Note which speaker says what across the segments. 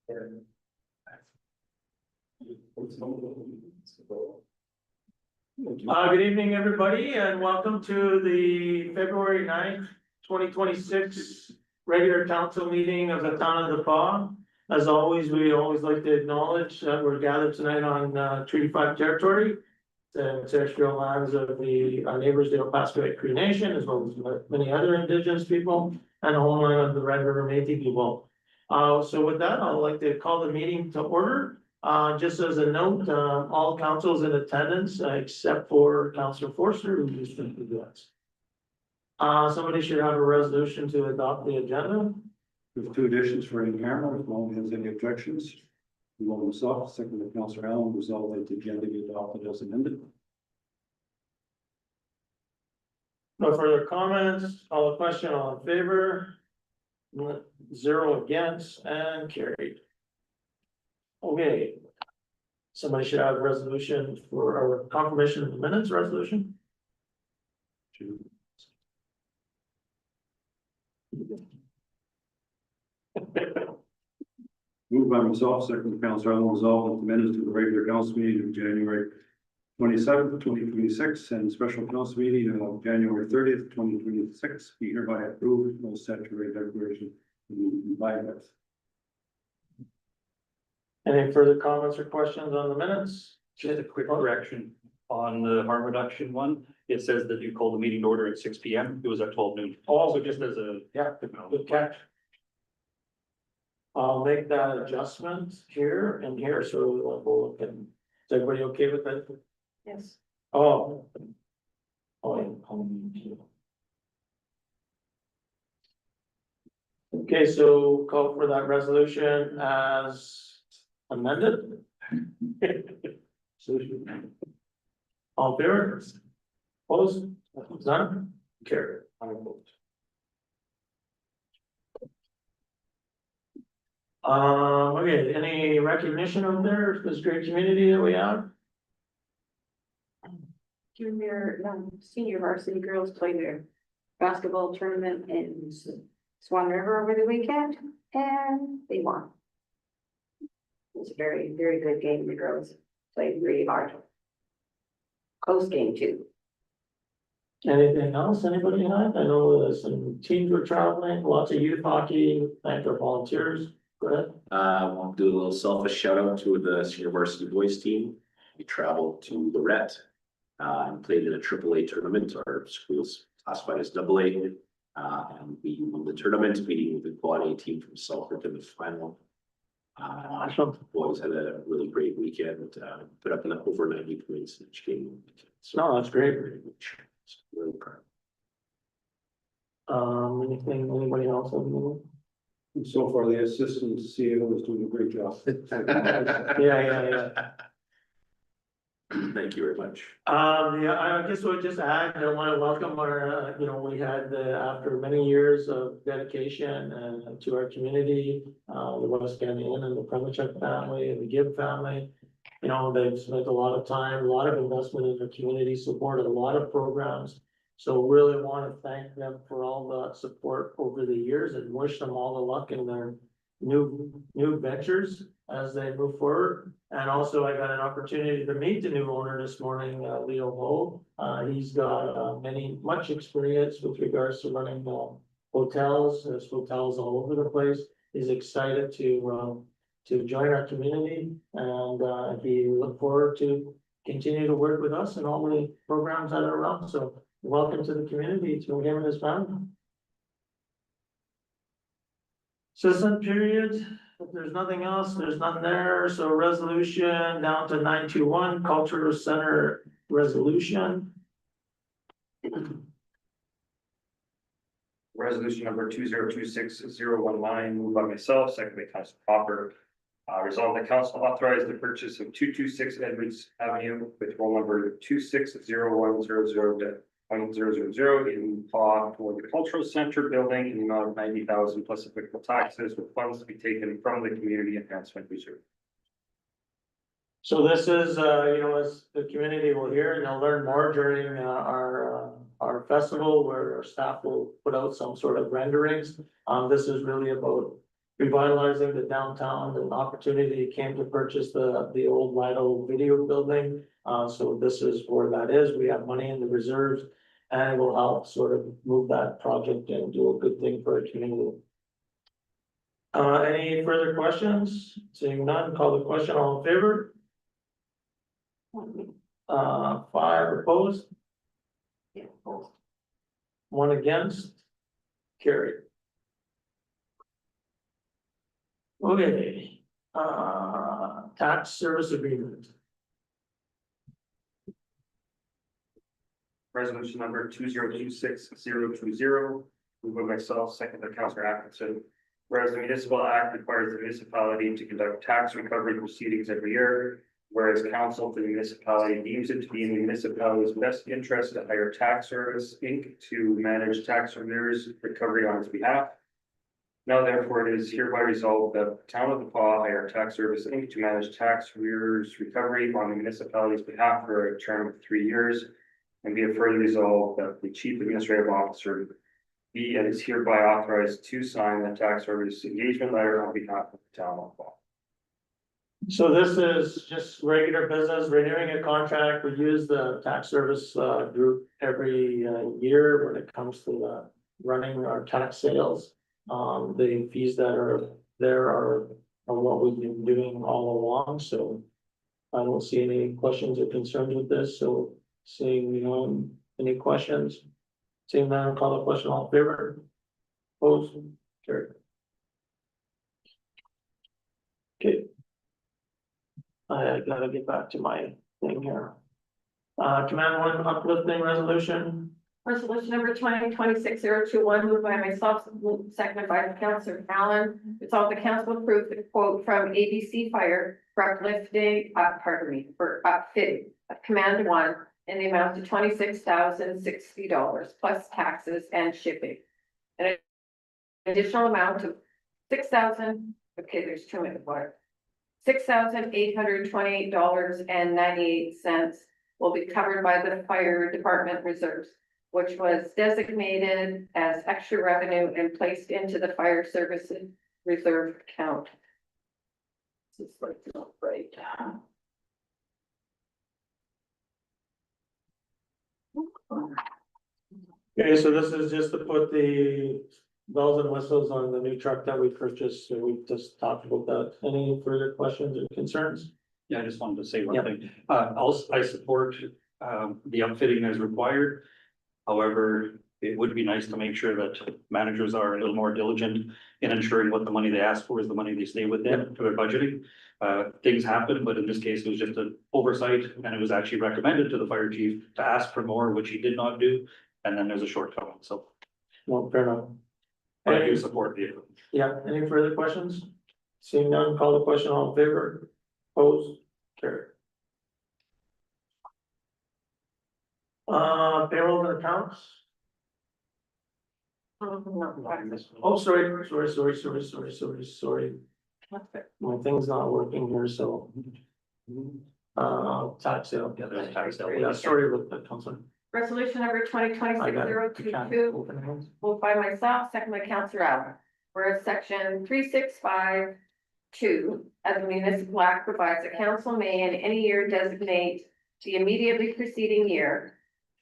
Speaker 1: Good evening, everybody, and welcome to the February 9th, 2026 regular council meeting of the town of DePaul. As always, we always like to acknowledge that we're gathered tonight on Treaty 5 territory, the ancestral lands of our neighbors, the Opaskwayak Cree Nation, as well as many other indigenous people, and homeland of the Red River Métis people. So with that, I'd like to call the meeting to order. Just as a note, all councils in attendance, except for Councillor Forster, who just went to the somebody should have a resolution to adopt the agenda.
Speaker 2: With two additions for in camera, if no one has any objections. We will himself, second by Councillor Allen, resolve that the agenda be adopted as amended.
Speaker 1: No further comments, call the question, all in favor? Zero against and carried. Okay. Somebody should have a resolution for our confirmation of the minutes resolution.
Speaker 2: Moved by myself, second by Councillor Allen, resolve that the minutes to the regular council meeting of January 27th, 2026, and special council meeting of January 30th, 2026, be hereby approved, no statutory declaration by us.
Speaker 1: Any further comments or questions on the minutes?
Speaker 3: Just a quick correction on the harm reduction one. It says that you called the meeting to order at 6 p.m. It was at 12 noon.
Speaker 1: Oh,
Speaker 3: So just as a,
Speaker 1: yeah, good catch. I'll make that adjustment here and here, so we'll look and, is everybody okay with that?
Speaker 4: Yes.
Speaker 1: Oh. Okay, so call for that resolution as amended. All in favor? Opposed? None? Carried. Okay, any recognition of this great community that we have?
Speaker 4: Junior, senior varsity girls played their basketball tournament in Swan River over the weekend, and they won. It was a very, very good game. The girls played really hard. Close game too.
Speaker 1: Anything else, anybody have? I know some teams were traveling, lots of youth hockey, thank our volunteers, go ahead.
Speaker 5: I want to do a little selfish shout out to the senior varsity boys team. We traveled to Lorette and played in a AAA tournament. Our school's classified as AA. And we won the tournament, beating the Quad A team from Selkirk in the final.
Speaker 1: Awesome.
Speaker 5: Boys had a really great weekend, put up over 90 points in each game.
Speaker 1: No, that's great.
Speaker 5: Very much. Really proud.
Speaker 1: Anything, anybody else have any?
Speaker 2: And so far, the assistant CEO is doing a great job.
Speaker 1: Yeah.
Speaker 5: Thank you very much.
Speaker 1: Yeah, I guess we'll just add, I want to welcome our, we had, after many years of dedication to our community, the West Canada Inn and the Premichuk family and the Gibb family. They've spent a lot of time, a lot of investment in their community, supported a lot of programs. So really want to thank them for all the support over the years and wish them all the luck in their new ventures as they move forward. And also I got an opportunity to meet the new owner this morning, Leo Ho. He's got much experience with regards to running hotels. There's hotels all over the place. He's excited to join our community, and he look forward to continue to work with us and all the programs that are around. So welcome to the community, to him and his family. Citizen period, if there's nothing else, there's none there. So resolution down to 921 Cultural Center resolution.
Speaker 3: resolution number 2026-019, moved by myself, second by Councillor Popper. Resolve the council authorize the purchase of 226 Edwards Avenue with roll number 260100.000 in for the cultural center building in the amount of 90,000 plus applicable taxes, with funds to be taken from the community enhancement reserve.
Speaker 1: So this is, as the community will hear, and they'll learn more during our festival, where our staff will put out some sort of renderings. This is really about revitalizing the downtown, an opportunity came to purchase the old Lido video building. So this is where that is. We have money in the reserves and it will help sort of move that project and do a good thing for our community. Any further questions? Seeing none, call the question, all in favor? 5 opposed?
Speaker 4: Yeah.
Speaker 1: One against? Carried. Okay, tax service agreement.
Speaker 3: Resolution number 2026-020, moved by myself, second by Councillor Atkinson. Whereas the municipal act requires the municipality to conduct tax recovery proceedings every year. Whereas council for the municipality deems it to be in the municipality's best interest to hire Tax Service Inc. to manage tax arrears recovery on its behalf. Now therefore it is hereby resolved that the town of DePaul hire Tax Service Inc. to manage tax arrears recovery on the municipality's behalf for a term of 3 years. And be it further resolved that the chief administrative officer be and is hereby authorized to sign the tax service engagement letter on behalf of the town of DePaul.
Speaker 1: So this is just regular business, renewing a contract. We use the tax service group every year when it comes to running our tax sales. The fees that are there are what we've been doing all along, so I don't see any questions or concerns with this, so seeing any questions? Seeing none, call the question, all in favor? Opposed? Carried. Okay. I gotta get back to my thing here. Command one uplifting resolution.
Speaker 4: Resolution number 2026-021, moved by myself, seconded by Councillor Allen. It's all the council approved the quote from ABC Fire for uplifting, for upfitting of Command One in the amount of $26,060 plus taxes and shipping. An additional amount of there's 2 minutes water. $6,828.98 will be covered by the fire department reserves, which was designated as extra revenue and placed into the fire services reserve account. This is like not right.
Speaker 1: Okay, so this is just to put the bells and whistles on the new truck that we purchased, so we just talked about that. Any further questions or concerns?
Speaker 2: Yeah, I just wanted to say one
Speaker 1: Yeah.
Speaker 2: thing. Also, I support the upfitting as required. However, it would be nice to make sure that managers are a little more diligent in ensuring what the money they ask for is the money they stay within for their budgeting. Things happen, but in this case, it was just an oversight, and it was actually recommended to the fire chief to ask for more, which he did not do. And then there's a shortcoming, so
Speaker 1: No, fair enough.
Speaker 2: I do support the.
Speaker 1: Yeah, any further questions? Seeing none, call the question, all in favor? Opposed? Carried. Payroll and accounts? Oh, sorry. My thing's not working here, so. Tax sale.
Speaker 2: Yeah, tax sale.
Speaker 1: Yeah, sorry about that, Councilor.
Speaker 4: Resolution number
Speaker 1: I got it.
Speaker 4: 2026-022,
Speaker 1: Open hands.
Speaker 4: moved by myself, second by Councillor Allen. Whereas section 3652 of the municipal act provides that council may in any year designate the immediately preceding year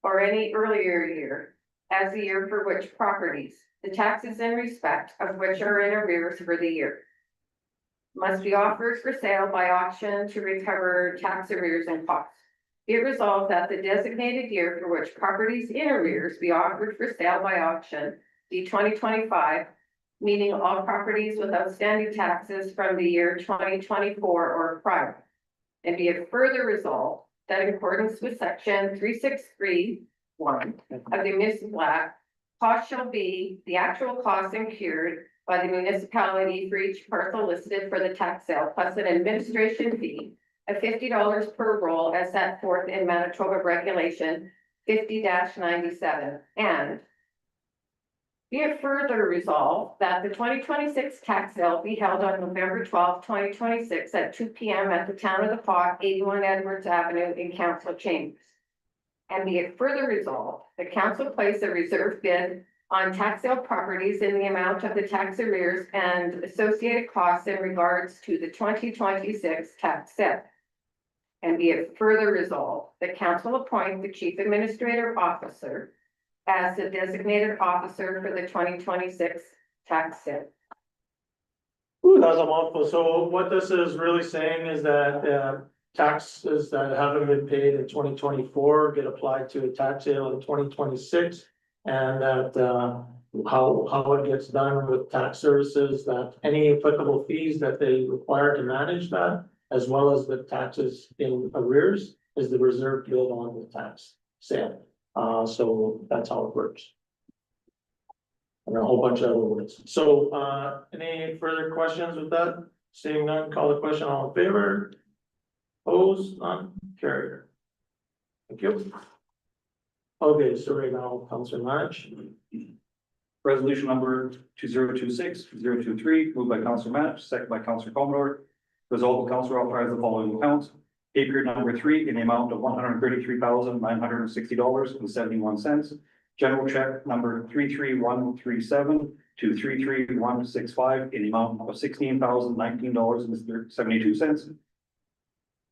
Speaker 4: or any earlier year as the year for which properties, the taxes in respect of which are in arrears for the year, must be offered for sale by auction to recover tax arrears and costs. Be it resolved that the designated year for which properties in arrears be offered for sale by auction be 2025, meaning all properties with outstanding taxes from the year 2024 or prior. And be it further resolved that in accordance with section 3631 of the municipal act, cost shall be the actual costs incurred by the municipality for each parcel listed for the tax sale, plus an administration fee of $50 per roll as set forth in Manitoba Regulation 50-97. And be it further resolved that the 2026 tax sale be held on November 12, 2026 at 2 p.m. at the Town of the Park, 81 Edwards Avenue in Council Chambers. And be it further resolved, the council place a reserve bid
Speaker 6: on tax sale properties in the amount of the tax arrears and associated costs in regards to the 2026 tax sale. And be it further resolved, the council appoint the chief administrative officer as the designated officer for the 2026 tax sale.
Speaker 1: Ooh, that was a mouthful. So what this is really saying is that, taxes that haven't been paid in 2024 get applied to a tax sale in 2026. And that, how it gets done with tax services, that any applicable fees that they require to manage that, as well as the taxes in arrears, is the reserve bid on the tax sale. So that's how it works. And a whole bunch of other words. So, any further questions with that? Seeing none, call the question, all in favor? Opposed, none, carried. Thank you. Okay, so right now, Councilor March.
Speaker 2: Resolution number 2026-023, moved by Councilor Match, second by Councilor Commodore. Resolved, the council authorize the following accounts. Pay period number 3 in the amount of $133,960.71. General check number 33137 to 33165 in the amount of $16,019.72.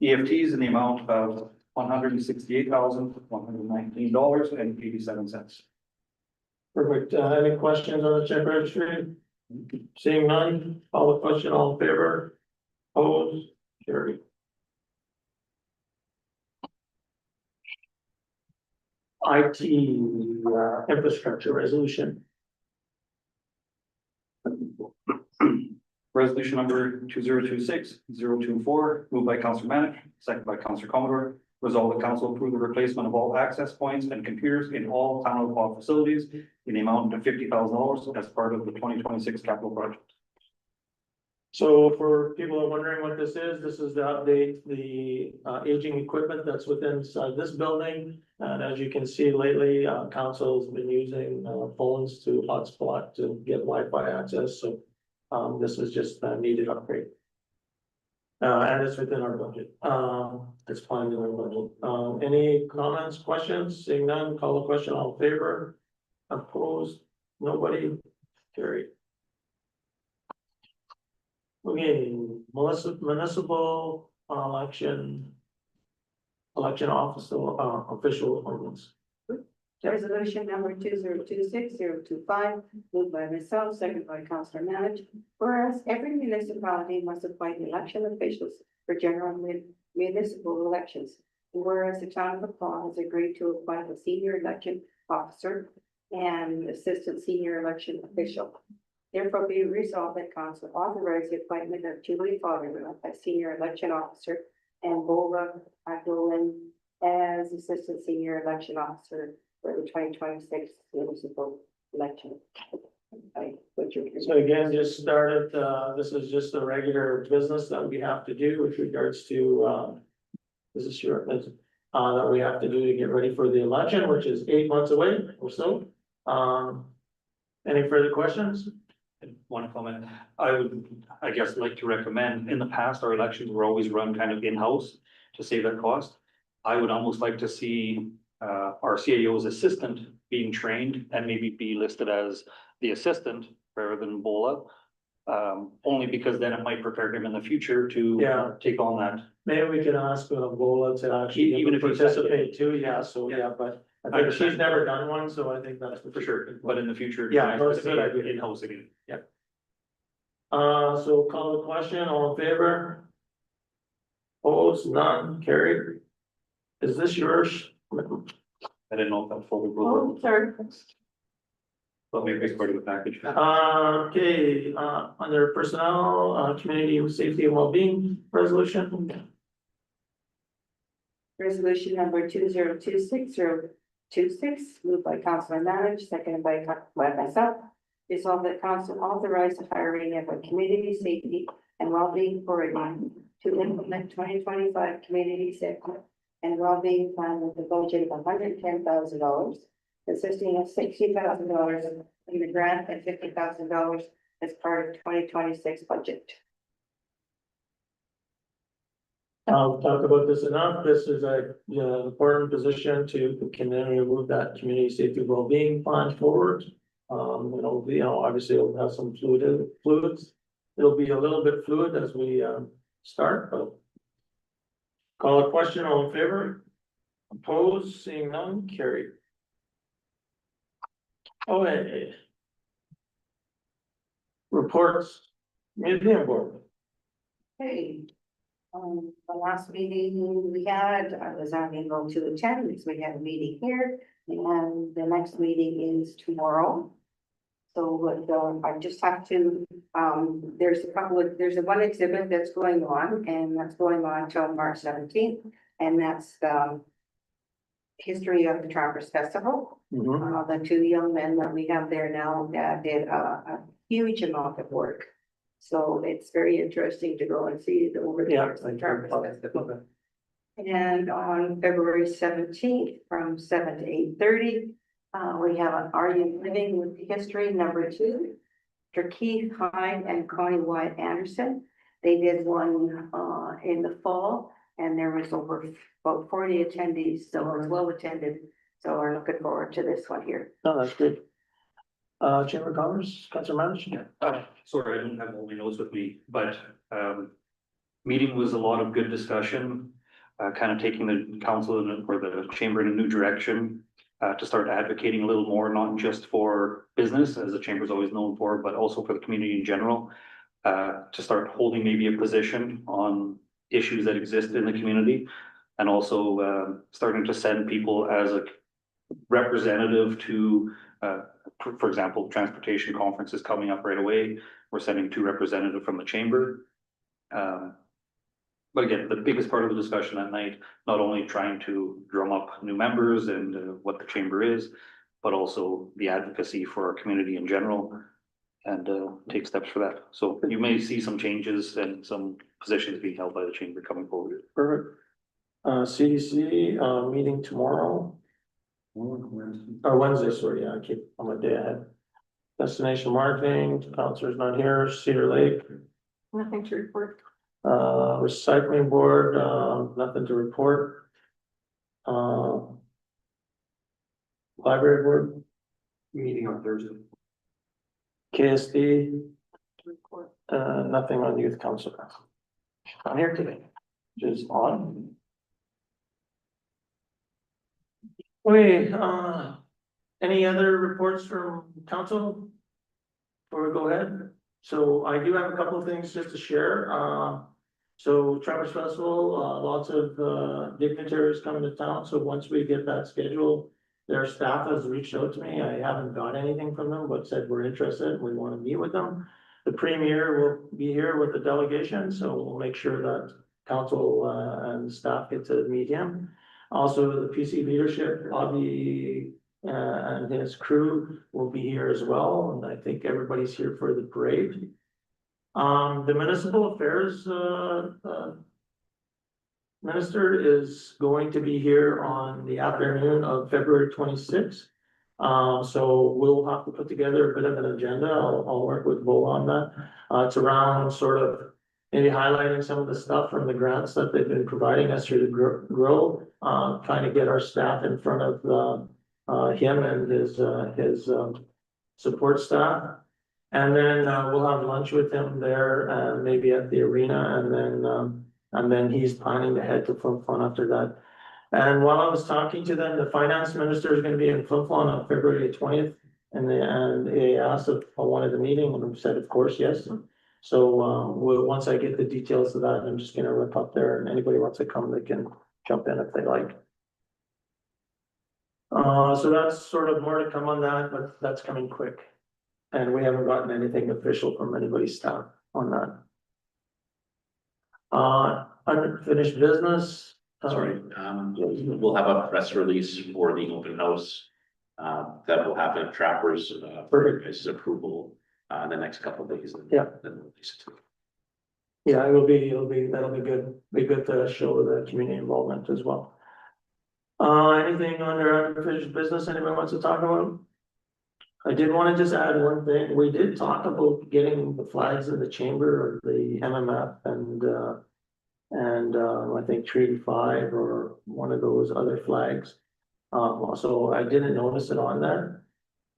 Speaker 2: EFTs in the amount of $168,119.87.
Speaker 1: Perfect. Any questions on the check registry? Seeing none, call the question, all in favor? Opposed, carried. IT, infrastructure resolution.
Speaker 2: Resolution number 2026-024, moved by Councilor Manic, second by Councilor Commodore. Resolved, the council approve the replacement of all access points and computers in all town hall facilities in the amount of $50,000 as part of the 2026 capital project.
Speaker 1: So for people who are wondering what this is to update the aging equipment that's within this building. And as you can see lately, council's been using phones to hotspot to get Wi-Fi access, so this is just a needed upgrade. And it's within our budget, it's planned in our budget. Any comments, questions? Seeing none, call the question, all in favor? Opposed? Nobody? Carried. Okay, municipal election officer, official appointments.
Speaker 4: Resolution number 2026-025, moved by myself, seconded by Councilor Manage. Whereas every municipality must appoint election officials for general municipal elections. Whereas the town of Paul has agreed to appoint a senior election officer and assistant senior election official. Therefore, be resolved that council authorize the appointment of Julie Fotherwell as senior election officer and Bola Agolin as assistant senior election officer for the 2026 municipal election.
Speaker 1: So again, just started, this is just the regular business that we have to do with regards to, this is sure, that we have to do to get ready for the election, which is 8 months away or so. Any further questions?
Speaker 7: One comment, I would, I guess, like to recommend, in the past, our elections were always run kind of in-house to save that cost. I would almost like to see our CAO's assistant being trained and maybe be listed as the assistant rather than Bola. Only because then it might prepare him in the future to take on that.
Speaker 1: Maybe we can ask Bola to actually
Speaker 7: Even if he's-
Speaker 1: participate too, but I think she's never done one, so I think that's
Speaker 7: For sure, but in the future.
Speaker 1: Yeah, that's a good idea.
Speaker 7: In-house again.
Speaker 1: So call the question, all in favor? Opposed, none, carried. Is this yours?
Speaker 7: I didn't know if that folder
Speaker 4: Oh,
Speaker 7: was,
Speaker 4: sorry.
Speaker 7: but maybe it's part of the package.
Speaker 1: Okay, under personnel, community safety and well-being resolution.
Speaker 4: Resolution number 2026-026, moved by Councilor Manage, seconded by myself. Resolved that council authorize the hiring of a community safety and well-being coordinator to implement 2025 community safety and well-being plan with a budget of $110,000, consisting of $60,000 in the grant and $50,000 as part of 2026 budget.
Speaker 1: I'll talk about this enough. This is a, important position to continue to move that community safety well-being plan forward. Obviously it'll have some fluids. It'll be a little bit fluid as we, start, but. Call a question, all in favor? Opposed, seeing none, carried. Oh, reports, museum board.
Speaker 4: Hey, the last meeting we had, I was unable to attend because we had a meeting here, and the next meeting is tomorrow. So, but, I just have to, there's there's one exhibit that's going on, and that's going on till March 17th, and that's the history of the Trappers Festival. The two young men that we have there now that did a huge amount of work. So it's very interesting to go and see the over the years of Trappers Festival. And on February 17th, from 7 to 8:30, we have an Are You Living with History #2. Dr. Keith Hyde and Connie White Anderson. They did one in the fall, and there was over about 40 attendees, so it was well attended. So we're looking forward to this one here.
Speaker 1: No, that's good. Chamber of Commerce, Councilor Manager.
Speaker 7: Sorry, I don't have all my notes with me, but meeting was a lot of good discussion, kind of taking the council or the chamber in a new direction. To start advocating a little more, not just for business, as the chamber is always known for, but also for the community in general. To start holding maybe a position on issues that exist in the community. And also starting to send people as a representative to, for example, transportation conference is coming up right away. We're sending 2 representatives from the chamber. But again, the biggest part of the discussion that night, not only trying to drum up new members and what the chamber is, but also the advocacy for our community in general and take steps for that. So you may see some changes and some positions being held by the chamber coming forward.
Speaker 1: Perfect. CDC, meeting tomorrow, or Wednesday, sorry, yeah, I keep on my day ahead. Destination marketing, counselor's not here, Cedar Lake,
Speaker 6: Nothing to report.
Speaker 1: recycling board, nothing to report. Library board,
Speaker 2: Meeting on Thursday.
Speaker 1: KSD,
Speaker 6: Report.
Speaker 1: nothing on youth council. I'm here today, which is on. Okay, any other reports from council? Before we go ahead, so I do have a couple of things just to share, so Trappers Festival, lots of dignitaries coming to town, so once we get that scheduled. Their staff has reached out to me, I haven't got anything from them, but said we're interested, we wanna meet with them. The premier will be here with the delegation, so we'll make sure that council and staff get to meet him. Also, the PC leadership, Bobby and his crew will be here as well, and I think everybody's here for the parade. The municipal affairs minister is going to be here on the afternoon of February 26th. So we'll have to put together a bit of an agenda. I'll work with Bo on that. It's around sort of maybe highlighting some of the stuff from the grants that they've been providing us through the grow, trying to get our staff in front of him and his support staff. And then we'll have lunch with him there, maybe at the arena, and then he's planning to head to Flin Flon after that. And while I was talking to them, the finance minister is gonna be in Flin Flon on February 20th. And they asked if I wanted the meeting, and I said, of course, yes. So, once I get the details of that, I'm just gonna rip up there, and anybody wants to come, they can jump in if they like. So that's sort of more to come on that, but that's coming quick. And we haven't gotten anything official from anybody's staff on that. Unfinished business.
Speaker 5: Sorry, we'll have a press release for the open house. That will happen at Trappers, for your guys' approval, in the next couple of days.
Speaker 1: Yeah.
Speaker 5: Then we'll release it.
Speaker 1: Yeah, that'll be good, to show the community involvement as well. Anything under unfinished business anyone wants to talk about? I did want to just add one thing, we did talk about getting the flags in the chamber, or the MMF and I think Treaty 5 or one of those other flags. So I didn't notice it on there.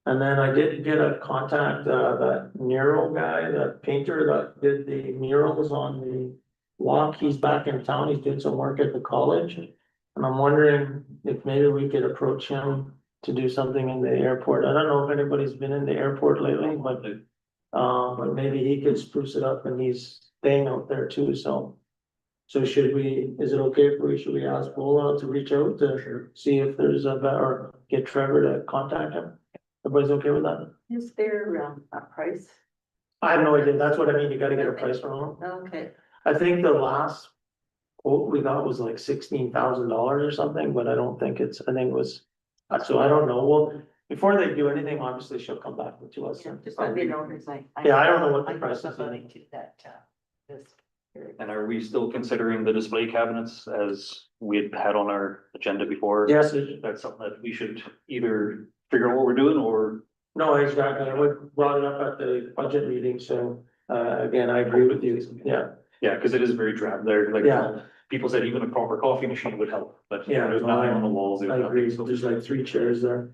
Speaker 1: And then I did get a contact, that mural guy, that painter that did the murals on the walk. He's back in town. He's doing some work at the college. And I'm wondering if maybe we could approach him to do something in the airport. I don't know if anybody's been in the airport lately, but maybe he could spruce it up, and he's staying out there too, so. So should we, is it okay if should we ask Bola to reach out to see if there's or get Trevor to contact him? Everybody's okay with that?
Speaker 8: Is there a price?
Speaker 1: I have no idea. That's what I mean. You gotta get a price from him.
Speaker 8: Okay,
Speaker 1: I think the last quote we got was like $16,000 or something, but I don't think it's, I think it was, so I don't know. Well, before they do anything, obviously she'll come back to us.
Speaker 8: yeah, just let me know, because
Speaker 1: Yeah, I don't know what the
Speaker 8: I
Speaker 1: price
Speaker 8: got
Speaker 1: is.
Speaker 8: somebody to that, this.
Speaker 7: And are we still considering the display cabinets as we had had on our agenda before?
Speaker 1: Yes,
Speaker 7: That's something that we should either figure out what we're doing or,
Speaker 1: no, exactly. I brought it up at the budget meeting, so, again, I agree with you. Yeah,
Speaker 7: yeah, because it is very drab there, like.
Speaker 1: Yeah.
Speaker 7: People said even a proper coffee machine would help, but
Speaker 1: Yeah,
Speaker 7: there's nothing on the walls. there's
Speaker 1: I agree.
Speaker 7: nothing, so-
Speaker 1: There's like 3 chairs there.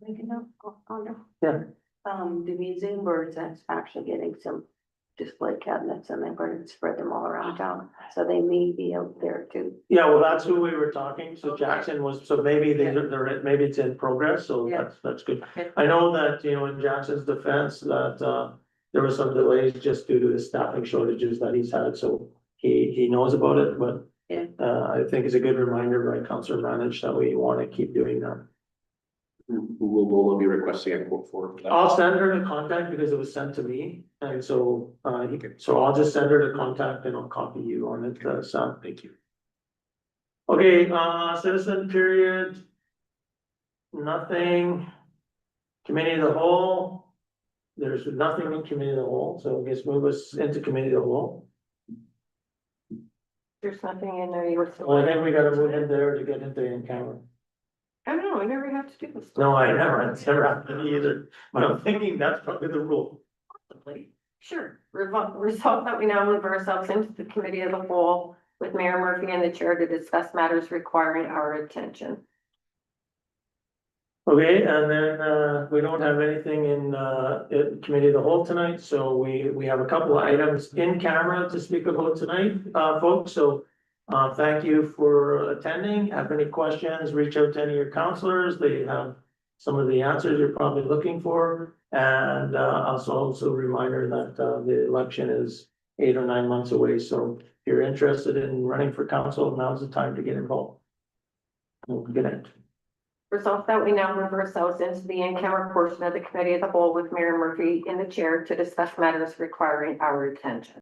Speaker 4: Thinking of, oh, no.
Speaker 1: Yeah.
Speaker 4: The museum boards that's actually getting some display cabinets, and they're going to spread them all around town, so they may be out there too.
Speaker 1: Yeah, well, that's who we were talking, so Jackson was, so maybe they're, maybe it's in progress, so
Speaker 8: Yeah.
Speaker 1: that's good.
Speaker 8: Okay.
Speaker 1: I know that, in Jackson's defense, that, there were some delays just due to the staffing shortages that he's had, so he knows about it, but
Speaker 8: Yeah.
Speaker 1: I think it's a good reminder by Councilor Manage that we wanna keep doing that.
Speaker 5: Who will Bola be requesting a quote for?
Speaker 1: I'll send her the contact because it was sent to me, and so, so I'll just send her the contact and I'll copy you on it, Sam.
Speaker 5: Thank you.
Speaker 1: Okay, citizen period. Nothing. Committee of the whole. There's nothing in committee of the whole, so I guess move us into committee of the whole.
Speaker 6: There's nothing in there. You were.
Speaker 1: Well, I think we gotta move in there to get into in camera.
Speaker 6: I don't know, I never have to do this.
Speaker 1: No, I never, it's never happened to me either, but I'm thinking that's probably the rule.
Speaker 6: Sure. Resolve that we now move ourselves into the committee of the whole with Mayor Murphy and the chair to discuss matters requiring our attention.
Speaker 1: Okay, and then, we don't have anything in committee of the whole tonight, so we have a couple of items in camera to speak about tonight, folks, so. Thank you for attending. Have any questions, reach out to any of your counselors. They have some of the answers you're probably looking for. And, also a reminder that, the election is 8 or 9 months away, so if you're interested in running for council, now's the time to get involved. Good night.
Speaker 6: Resolve that we now move ourselves into the in-camera portion of the committee of the whole with Mayor Murphy in the chair to discuss matters requiring our attention.